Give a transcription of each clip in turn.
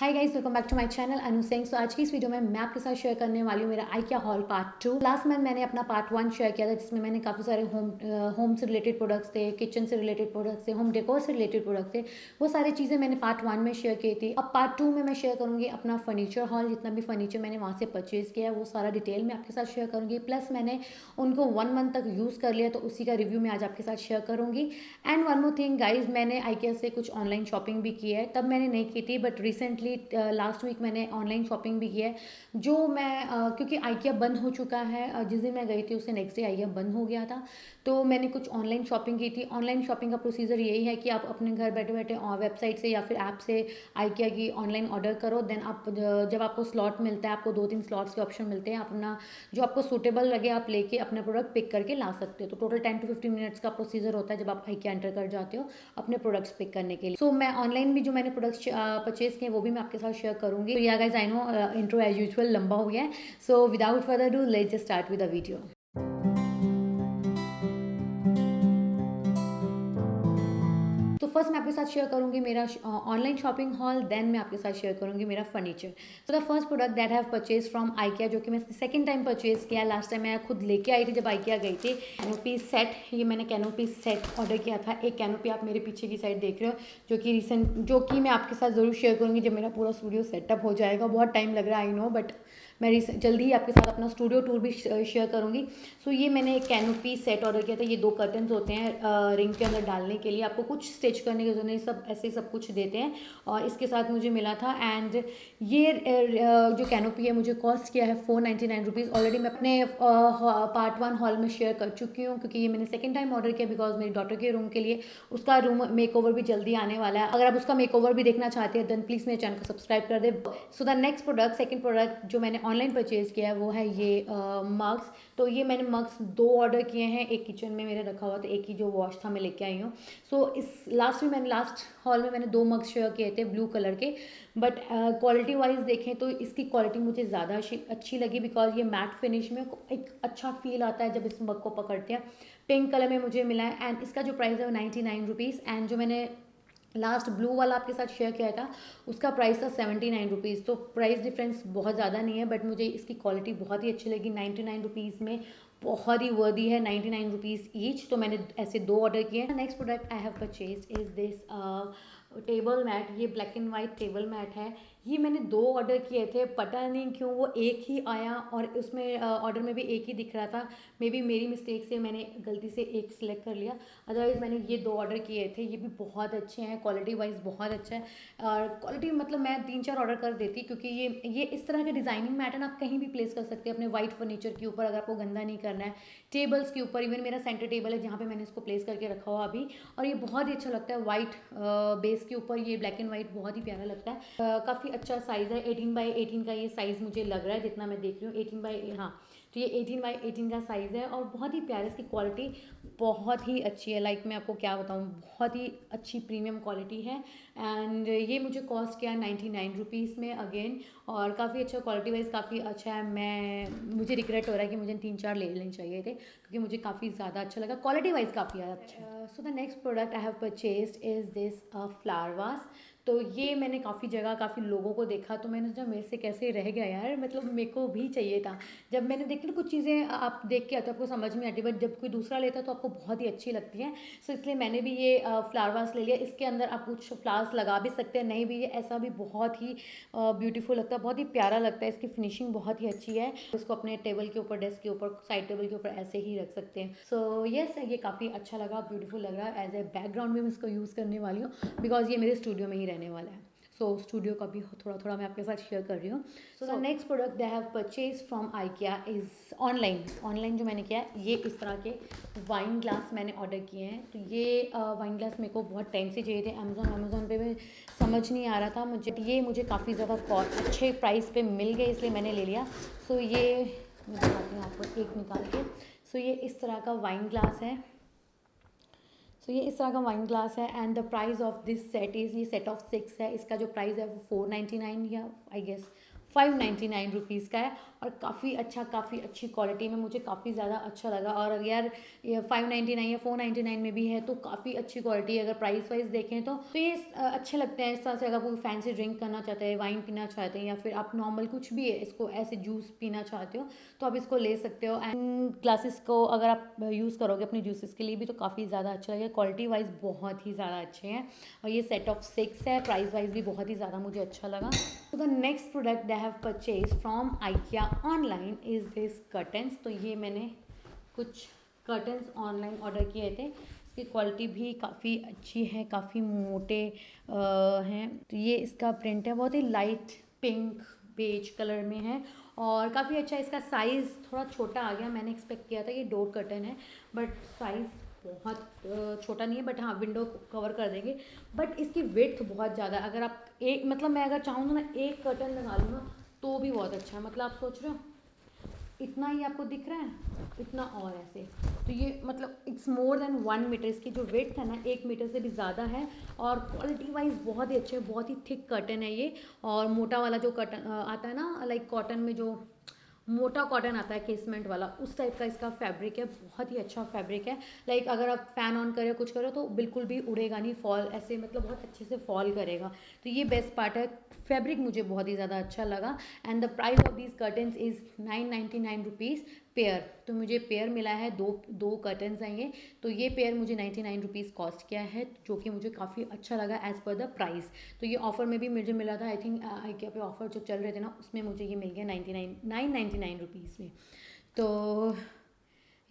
Hi guys, welcome back to my channel Anu Singh. So आज की इस वीडियो में मैं आपके साथ शेयर करने वाली हूँ मेरा IKEA hall part 2। Last month मैंने अपना पार्ट 1 शेयर किया था, जिसमें मैंने काफ़ी सारे होम से रिलेटेड प्रोडक्ट्स थे, किचन से रिलेटेड प्रोडक्ट्स थे, होम डेकोर से रिलेटेड प्रोडक्ट्स थे। वो सारी चीज़ें मैंने पार्ट 1 में शेयर की थी। अब पार्ट 2 में मैं शेयर करूँगी अपना फर्नीचर हॉल, जितना भी फर्नीचर मैंने वहाँ से परचेज़ किया है वो सारा डिटेल में आपके साथ शेयर करूँगी। प्लस मैंने उनको 1 मंथ तक यूज़ कर लिया, तो उसी का रिव्यू मैं आज आपके साथ शेयर करूँगी। And one more thing guys, मैंने IKEA से कुछ ऑनलाइन शॉपिंग भी की है। तब मैंने नहीं की थी, बट रिसेंटली लास्ट वीक मैंने ऑनलाइन शॉपिंग भी की है। जो मैं क्योंकि IKEA बंद हो चुका है, जिस दिन मैं गई थी उससे नेक्स्ट डे IKEA बंद हो गया था, तो मैंने कुछ ऑनलाइन शॉपिंग की थी। ऑनलाइन शॉपिंग का प्रोसीजर यही है कि आप अपने घर बैठे बैठे वेबसाइट से या फिर ऐप से IKEA की ऑनलाइन ऑर्डर करो। देन आप जब आपको स्लॉट मिलता है, आपको 2-3 स्लॉट्स के ऑप्शन मिलते हैं, आप अपना जो आपको सूटेबल लगे आप लेके अपना प्रोडक्ट पिक करके ला सकते हो। तो टोटल 10 to 15 मिनट्स का प्रोसीजर होता है जब आप IKEA एंटर कर जाते हो अपने प्रोडक्ट्स पिक करने के लिए। सो मैं ऑनलाइन भी जो मैंने प्रोडक्ट्स परचेज किए वो भी मैं आपके साथ शेयर करूंगी। तो yeah guys, I know intro as usual लंबा हो गया है, so without further do let's just start with the video. तो फर्स्ट मैं आपके साथ शेयर करूंगी मेरा ऑनलाइन शॉपिंग हॉल, देन मैं आपके साथ शेयर करूंगी मेरा फर्नीचर। तो the first product that have purchase from IKEA, जो कि मैं सेकंड टाइम परचेज किया। लास्ट टाइम मैं खुद लेके आई थी जब IKEA गई थी। कैनोपी सेट, ये मैंने कैनोपी सेट ऑर्डर किया था। एक कैनोपी आप मेरे पीछे की साइड देख रहे हो, जो कि मैं आपके साथ ज़रूर शेयर करूँगी जब मेरा पूरा स्टूडियो सेटअप हो जाएगा। बहुत टाइम लग रहा है, आई नो, बट मैं जल्दी ही आपके साथ अपना स्टूडियो टूर भी शेयर करूँगी। सो ये मैंने एक कैनोपी सेट ऑर्डर किया था। ये 2 कर्टन्स होते हैं रिंग के अंदर डालने के लिए, आपको कुछ स्टिच करने की जरूरत नहीं, सब ऐसे सब कुछ देते हैं और इसके साथ मुझे मिला था। एंड ये जो कैनोपी है मुझे कॉस्ट किया है 499 रुपीज़। ऑलरेडी मैं अपने पार्ट 1 हॉल में शेयर कर चुकी हूँ, क्योंकि ये मैंने सेकेंड टाइम ऑर्डर किया बिकॉज मेरी डॉटर के रूम के लिए। उसका रूम मेकओवर भी जल्दी आने वाला है। अगर आप उसका मेकओवर भी देखना चाहते हैं देन प्लीज़ मेरे चैनल को सब्सक्राइब कर दे। So the next product, second product जो मैंने ऑनलाइन परचेज किया है वो है ये मग्स। तो ये मैंने मग्स 2 ऑर्डर किए हैं। एक किचन में मेरे रखा हुआ था, एक ही जो वॉश था मैं लेके आई हूँ। सो इस लास्ट हॉल में मैंने 2 मग्स शेयर किए थे ब्लू कलर के, बट क्वालिटी वाइज देखें तो इसकी क्वालिटी मुझे ज़्यादा अच्छी लगी बिकॉज ये मैट फिनिश में एक अच्छा फील आता है जब इस मग को पकड़ते हैं। पिंक कलर में मुझे मिला है एंड इसका जो प्राइस है वो 99 रुपीज़। एंड जो मैंने लास्ट ब्लू वाला आपके साथ शेयर किया था उसका प्राइस था 79 रुपीज़। तो प्राइस डिफरेंस बहुत ज़्यादा नहीं है, बट मुझे इसकी क्वालिटी बहुत ही अच्छी लगी। 99 रुपीज़ में बहुत ही वर्दी है, 99 रुपीज़ ईच। तो मैंने ऐसे 2 ऑर्डर किए हैं। Next product I have purchase is this table mat. ये black and white table mat है। ये मैंने 2 ऑर्डर किए थे, पता नहीं क्यों वो एक ही आया और उसमें ऑर्डर में भी एक ही दिख रहा था। मे बी मेरी मिस्टेक से मैंने गलती से एक सिलेक्ट कर लिया, अदरवाइज़ मैंने ये 2 ऑर्डर किए थे। ये भी बहुत अच्छे हैं, क्वालिटी वाइज बहुत अच्छा है। और क्वालिटी मतलब मैं 3-4 ऑर्डर कर देती, क्योंकि ये इस तरह के डिज़ाइनिंग मैट है ना, आप कहीं भी प्लेस कर सकते हैं अपने वाइट फर्नीचर के ऊपर, अगर आपको गंदा नहीं करना है। टेबल्स के ऊपर, इवन मेरा सेंटर टेबल है जहाँ पे मैंने इसको प्लेस करके रखा हुआ अभी, और ये बहुत ही अच्छा लगता है वाइट बेस के ऊपर। ये ब्लैक एंड वाइट बहुत ही प्यारा लगता है। काफ़ी अच्छा साइज़ है, 18x18 का ये साइज़ मुझे लग रहा है जितना मैं देख रही हूँ। 18 हाँ, तो ये 18x18 का साइज़ है और बहुत ही प्यारा। इसकी क्वालिटी बहुत ही अच्छी है, लाइक मैं आपको क्या बताऊँ, बहुत ही अच्छी प्रीमियम क्वालिटी है। एंड ये मुझे कॉस्ट किया 99 रुपीज़ में अगेन, और काफ़ी अच्छा क्वालिटी वाइज काफ़ी अच्छा है। मुझे रिग्रेट हो रहा है कि मुझे 3-4 ले लेने चाहिए थे, क्योंकि मुझे काफ़ी ज़्यादा अच्छा लगा, क्वालिटी वाइज काफ़ी अच्छा है। सो the next product I have purchased is this flower vase. तो ये मैंने काफ़ी जगह काफ़ी लोगों को देखा, तो मैंने सोचा मेरे से कैसे रह गया यार, मतलब मेरे को भी चाहिए था। जब मैंने देखी ना, कुछ चीज़ें आप देख के आते हो आपको समझ में आती है, बट जब कोई दूसरा लेता है तो आपको बहुत ही अच्छी लगती है। सो इसलिए मैंने भी ये फ्लावर वास ले लिया। इसके अंदर आप कुछ फ्लावर्स लगा भी सकते हैं, नहीं भी, ये ऐसा भी बहुत ही ब्यूटीफुल लगता है, बहुत ही प्यारा लगता है। इसकी फिनिशिंग बहुत ही अच्छी है। इसको अपने टेबल के ऊपर, डेस्क के ऊपर, साइड टेबल के ऊपर ऐसे ही रख सकते हैं। सो येस, ये काफ़ी अच्छा लगा, ब्यूटीफुल लग रहा है। एज ए बैकग्राउंड भी मैं इसको यूज़ करने वाली हूँ बिकॉज ये मेरे स्टूडियो में ही रहने वाला है। सो स्टूडियो का भी थोड़ा थोड़ा मैं आपके साथ शेयर कर रही हूँ। सो the next product they have purchase from IKEA is online जो मैंने किया है, ये इस तरह के वाइन ग्लास मैंने ऑर्डर किए हैं। तो ये वाइन ग्लास मेरे को बहुत टाइम से चाहिए थे। अमेज़ोन पे भी समझ नहीं आ रहा था मुझे, ये मुझे काफ़ी ज़्यादा अच्छे प्राइस पे मिल गए, इसलिए मैंने ले लिया। सो ये मैं दिखाती हूँ आपको एक निकाल के। सो ये इस तरह का वाइन ग्लास है। सो ये इस तरह का वाइन ग्लास है and the price of this set is, ये सेट ऑफ 6 है। इसका जो प्राइस है वो 499 या आई गेस ₹599 का है और काफ़ी अच्छा, काफ़ी अच्छी क्वालिटी में, मुझे काफ़ी ज़्यादा अच्छा लगा। और यार ये 599 या 499 में भी है तो काफ़ी अच्छी क्वालिटी है। अगर प्राइस वाइज देखें तो ये अच्छे लगते हैं। इस तरह से अगर कोई फैंसी ड्रिंक करना चाहते हैं, वाइन पीना चाहते हैं, या फिर आप नॉर्मल कुछ भी है इसको ऐसे जूस पीना चाहते हो तो आप इसको ले सकते हो। एंड ग्लासेस को अगर आप यूज़ करोगे अपनी जूसेस के लिए भी तो काफ़ी ज़्यादा अच्छा लगेगा। क्वालिटी वाइज बहुत ही ज़्यादा अच्छे हैं और ये सेट ऑफ 6 है। प्राइस वाइज भी बहुत ही ज़्यादा मुझे अच्छा लगा। तो the next product I have purchase from IKEA online is this curtains. तो ये मैंने कुछ कर्टन्स ऑनलाइन ऑर्डर किए थे। इसकी क्वालिटी भी काफ़ी अच्छी है, काफ़ी मोटे हैं। तो ये इसका प्रिंट है, बहुत ही लाइट पिंक बेज कलर में है और काफ़ी अच्छा। इसका साइज़ थोड़ा छोटा आ गया, मैंने एक्सपेक्ट किया था ये डोर कर्टन है बट साइज़ बहुत छोटा नहीं है। बट हाँ, विंडो कवर कर देंगे। बट इसकी विड्थ बहुत ज़्यादा है। अगर आप एक मतलब मैं अगर चाहूँ तो ना एक कर्टन लगा लूँ ना तो भी बहुत अच्छा है। मतलब आप सोच रहे हो इतना ही आपको दिख रहा है, इतना और ऐसे। तो ये मतलब इट्स मोर देन 1 मीटर। इसकी जो विड्थ है ना 1 मीटर से भी ज़्यादा है और क्वालिटी वाइज बहुत ही अच्छे, बहुत ही थिक कर्टन है ये। और मोटा वाला जो कर्टन आता है ना, लाइक कॉटन में जो मोटा कॉटन आता है केसमेंट वाला, उस टाइप का इसका फैब्रिक है। बहुत ही अच्छा फैब्रिक है। लाइक अगर आप फैन ऑन करें कुछ करो तो बिल्कुल भी उड़ेगा नहीं, फॉल ऐसे मतलब बहुत अच्छे से फॉल करेगा। तो ये बेस्ट पार्ट है। फैब्रिक मुझे बहुत ही ज़्यादा अच्छा लगा। And the price of these curtains is ₹999 pair. तो मुझे पेयर मिला है, दो कर्टन्स हैं ये। तो ये पेयर मुझे ₹99 कॉस्ट किया है, जो कि मुझे काफ़ी अच्छा लगा एज़ पर द प्राइस। तो ये ऑफ़र में भी मुझे मिला था। आई थिंक IKEA पे ऑफ़र जो चल रहे थे ना उसमें मुझे ये मिल गया ₹999 में। तो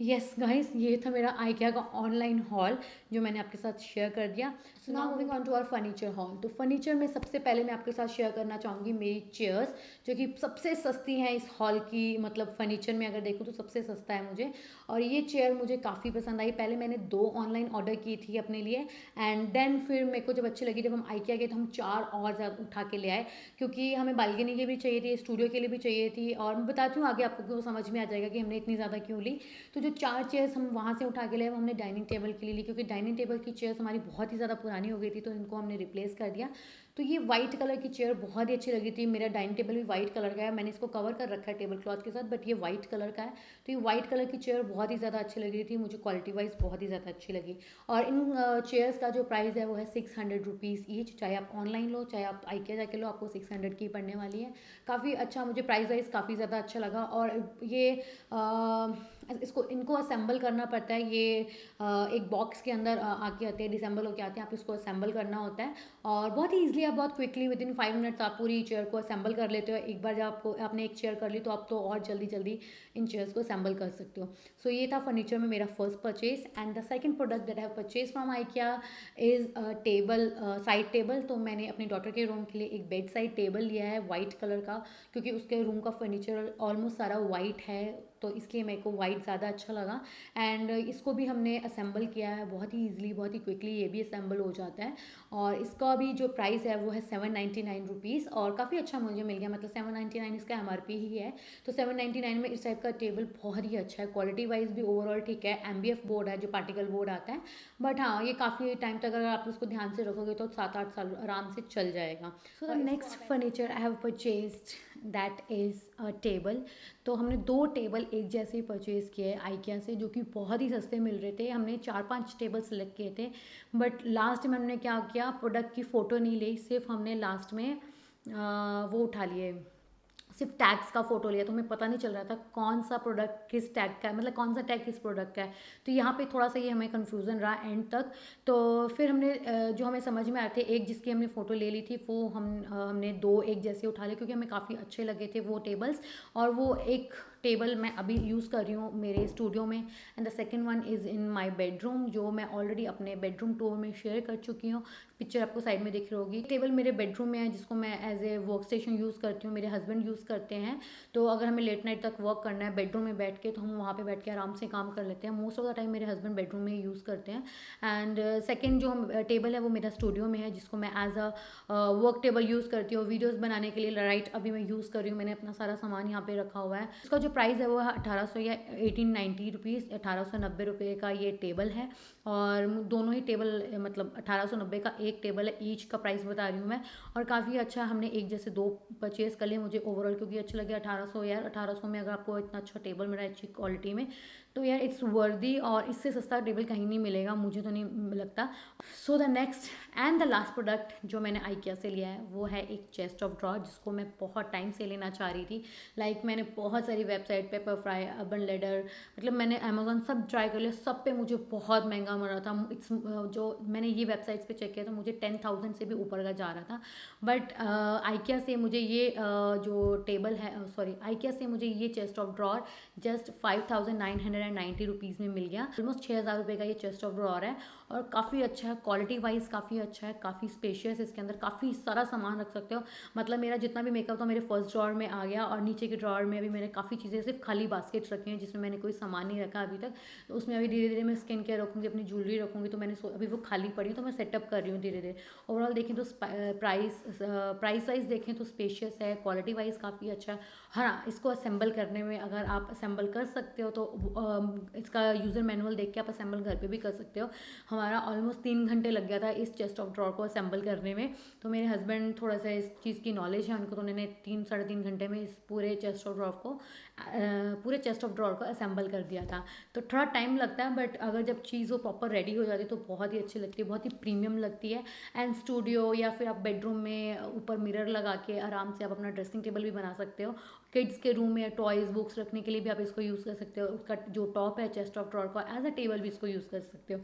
यस गाइस, ये था मेरा IKEA का ऑनलाइन हॉल जो मैंने आपके साथ शेयर कर दिया। So now moving on to our furniture hall. तो फर्नीचर में सबसे पहले मैं आपके साथ शेयर करना चाहूँगी मेरी चेयर्स, जो कि सबसे सस्ती हैं इस हॉल की। मतलब फर्नीचर में अगर देखूँ तो सबसे सस्ता है मुझे। और ये चेयर मुझे काफ़ी पसंद आई। पहले मैंने 2 ऑनलाइन ऑर्डर की थी अपने लिए एंड देन फिर मेरे को जब अच्छी लगी, जब हम IKEA गए तो हम 4 और ज़्यादा उठा के ले आए, क्योंकि हमें बालकनी के भी चाहिए थी, स्टूडियो के लिए भी चाहिए थी। और मैं बताती हूँ आगे आपको, क्यों समझ में आ जाएगा कि हमने इतनी ज़्यादा क्यों ली। तो जो 4 चेयर्स हम वहाँ से उठा के लाए वो हमने डाइनिंग टेबल के लिए ली, क्योंकि डाइनिंग टेबल की चेयर्स हमारी बहुत ही ज़्यादा पुरानी हो गई थी, तो इनको हमने रिप्लेस कर दिया। तो ये वाइट कलर की चेयर बहुत ही अच्छी लगी थी। मेरा डाइनिंग टेबल भी वाइट कलर का है, मैंने इसको कवर कर रखा है टेबल क्लॉथ के साथ, बट ये वाइट कलर का है। तो ये वाइट कलर की चेयर बहुत ही ज़्यादा अच्छी लग रही थी मुझे, क्वालिटी वाइज बहुत ही ज़्यादा अच्छी लगी। और इन चेयर्स का जो प्राइस है वो है ₹600 ईच। चाहे आप ऑनलाइन लो चाहे आप IKEA जाके लो, आपको 600 की पड़ने वाली है। काफ़ी अच्छा, मुझे प्राइस वाइज काफ़ी ज़्यादा अच्छा लगा। और ये इनको असेंबल करना पड़ता है। ये एक बॉक्स के अंदर आके आते हैं, डिसेंबल होके आते हैं। आप इसको असेंबल करना होता है और बहुत ही ईजिली, आप बहुत क्विकली विदिन 5 मिनट्स आप पूरी चेयर को असेंबल कर लेते हो। एक बार जब आपने एक चेयर कर ली तो आप तो और जल्दी जल्दी इन चेयर्स को असेंबल कर सकते हो। सो ये था फर्नीचर में मेरा first purchase. And the second product that I have purchase from IKEA is table, side table. तो मैंने अपने डॉटर के रूम के लिए एक बेड साइड टेबल लिया है वाइट कलर का, क्योंकि उसके रूम का फर्नीचर ऑलमोस्ट सारा वाइट है, तो इसलिए मेरे को वाइट ज़्यादा अच्छा लगा। एंड इसको भी हमने असेंबल किया है बहुत ही ईजिली, बहुत ही क्विकली ये भी असेंबल हो जाता है। और इसका भी जो प्राइस है वो है ₹799 और काफ़ी अच्छा मुझे मिल गया। मतलब 799 इसका MRP ही है, तो 799 में इस टाइप का टेबल बहुत ही अच्छा है। क्वालिटी वाइज भी ओवरऑल ठीक है। MBF बोर्ड है, जो पार्टिकल बोर्ड आता है, बट हाँ ये काफ़ी टाइम तक अगर आप उसको ध्यान से रखोगे तो 7-8 साल आराम से चल जाएगा। सो the next furniture I have purchased that is a table. तो हमने 2 टेबल एक जैसे ही परचेज़ किए IKEA से, जो कि बहुत ही सस्ते मिल रहे थे। हमने 4-5 टेबल सेलेक्ट किए थे, बट लास्ट में हमने क्या किया, प्रोडक्ट की फ़ोटो नहीं ली, सिर्फ हमने लास्ट में वो उठा लिए, सिर्फ टैग्स का फोटो लिया। तो हमें पता नहीं चल रहा था कौन सा प्रोडक्ट किस टैग का है, मतलब कौन सा टैग किस प्रोडक्ट का है। तो यहाँ पे थोड़ा सा ये हमें कन्फ्यूज़न रहा एंड तक। तो फिर हमने जो हमें समझ में आए थे, एक जिसकी हमने फ़ोटो ले ली थी वो हमने 2 एक जैसे उठा लिए, क्योंकि हमें काफ़ी अच्छे लगे थे वो टेबल्स। और वो एक टेबल मैं अभी यूज़ कर रही हूँ मेरे स्टूडियो में and the second one is in my bedroom, जो मैं ऑलरेडी अपने बेडरूम टूर में शेयर कर चुकी हूँ। पिक्चर आपको साइड में दिख रही होगी। टेबल मेरे बेडरूम में है, जिसको मैं as a work station use करती हूँ, मेरे हस्बैंड यूज़ करते हैं। तो अगर हमें लेट नाइट तक वर्क करना है बेडरूम में बैठ के, तो हम वहाँ पे बैठ के आराम से काम कर लेते हैं। मोस्ट ऑफ द टाइम मेरे हस्बैंड बेडरूम में यूज़ करते हैं। एंड सेकेंड जो टेबल है वो मेरा स्टूडियो में है, जिसको मैं as a work table use करती हूँ वीडियोज़ बनाने के लिए। राइट अभी मैं यूज़ कर रही हूँ, मैंने अपना सारा सामान यहाँ पे रखा हुआ है। इसका जो प्राइस है वो 1800 या 1890 रुपीज़, 1890 रुपये का ये टेबल है। और दोनों ही टेबल मतलब 1890 का एक टेबल है, ईच का प्राइस बता रही हूँ मैं। और काफ़ी अच्छा, हमने एक जैसे 2 परचेज़ कर लिए मुझे ओवरऑल क्योंकि अच्छे लगे। 1800 यार, 1800 में अगर आपको इतना अच्छा टेबल मिला है अच्छी क्वालिटी में तो यार इट्स वर्दी, और इससे सस्ता टेबल कहीं नहीं मिलेगा, मुझे तो नहीं लगता। सो the next and the last product जो मैंने IKEA से लिया है वो है एक चेस्ट ऑफ ड्रॉर, जिसको मैं बहुत टाइम से लेना चाह रही थी। मैंने बहुत सारी वेबसाइट, पेपरफ्राई, अर्बन लैडर, मतलब मैंने अमेजोन सब ट्राई कर लिया, सब पे मुझे बहुत महंगा मिल रहा था। इट्स जो मैंने ये वेबसाइट्स पे चेक किया तो मुझे 10,000 से भी ऊपर का जा रहा था। बट IKEA से मुझे ये जो टेबल है, सॉरी, IKEA से मुझे ये chest of drawer just 5,990 rupees में मिल गया। ऑलमोस्ट 6,000 रुपये का ये चेस्ट ऑफ ड्रॉर है और काफ़ी अच्छा है, क्वालिटी वाइज काफ़ी अच्छा है, काफ़ी स्पेशियस, इसके अंदर काफ़ी सारा सामान रख सकते हो। मतलब मेरा जितना भी मेकअप था मेरे फर्स्ट ड्रॉर में आ गया, और नीचे के ड्रॉर में अभी मैंने काफ़ी चीज़ें सिर्फ खाली बास्केट्स रखी हैं जिसमें मैंने कोई सामान नहीं रखा अभी तक। तो उसमें अभी धीरे धीरे मैं स्किन केयर रखूँगी, अपनी ज्वेलरी रखूँगी, तो मैंने अभी वो खाली पड़ी है तो मैं सेटअप कर रही हूँ धीरे धीरे। ओवरऑल देखें तो प्राइस वाइज देखें तो स्पेशियस है, क्वालिटी वाइज काफ़ी अच्छा है। हाँ, इसको असेंबल करने में अगर आप असेंबल कर सकते हो तो इसका यूज़र मैनुअल देख के आप असेंबल घर पे भी कर सकते हो। हमारा ऑलमोस्ट 3 घंटे लग गया था इस चेस्ट ऑफ ड्रॉर को असेंबल करने में। तो मेरे हस्बैंड थोड़ा सा इस चीज़ की नॉलेज है उनको, तो उन्होंने 3-3.5 घंटे में इस पूरे चेस्ट ऑफ ड्रॉर को असेंबल कर दिया था। तो थोड़ा टाइम लगता है, बट अगर जब चीज़ वो प्रॉपर रेडी हो जाती है तो बहुत ही अच्छी लगती है, बहुत ही प्रीमियम लगती है। एंड स्टूडियो या फिर आप बेडरूम में ऊपर मिरर लगा के आराम से आप अपना ड्रेसिंग टेबल भी बना सकते हो। किड्स के रूम में टॉयज़, बुक्स रखने के लिए भी आप इसको यूज़ कर सकते हो। उसका जो टॉप है चेस्ट ऑफ ड्रॉर का, एज अ टेबल भी इसको यूज़ कर सकते हो।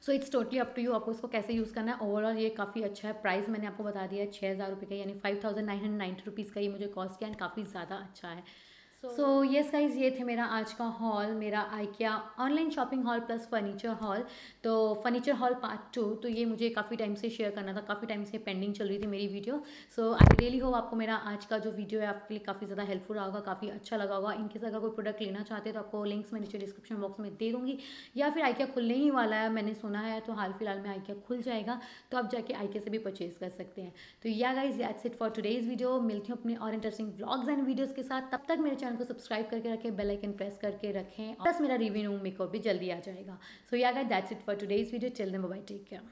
So it's totally up to you, आपको इसको कैसे यूज़ करना है। ओवरऑल ये काफ़ी अच्छा है। प्राइस मैंने आपको बता दिया है 6,000 रुपये का, यानी 5,990 रुपीज़ का ये मुझे कॉस्ट किया, एंड काफ़ी ज़्यादा अच्छा है। सो येस गाइज, ये थे मेरा आज का हॉल, मेरा IKEA online shopping hall plus furniture hall. तो फर्नीचर हॉल पार्ट 2, तो ये मुझे काफ़ी टाइम से शेयर करना था, काफ़ी टाइम से पेंडिंग चल रही थी मेरी video. So I really hope आपको मेरा आज का जो वीडियो है आपके लिए काफ़ी ज़्यादा हेल्पफुल रहा होगा, काफ़ी अच्छा लगा होगा। इनकेस अगर कोई प्रोडक्ट लेना चाहते हैं तो आपको लिंक्स मैं नीचे डिस्क्रिप्शन बॉक्स में दे दूँगी, या फिर IKEA खुलने ही वाला है मैंने सुना है, तो हाल फिलहाल में IKEA खुल जाएगा, तो आप जाके IKEA से भी परचेज कर सकते हैं। तो yeah guys, that's it for today's video. मिलती हूँ अपने और इंटरेस्टिंग व्लॉग्स एंड वीडियोज़ के साथ। तब तक मेरे चैनल को सब्सक्राइब करके रखें, बेल आइकन प्रेस करके रखें, प्लस मेरा रिव्यू मेकअप भी जल्दी आ जाएगा। सो yeah guys, that's it for today's video. Till then, bye bye, take care.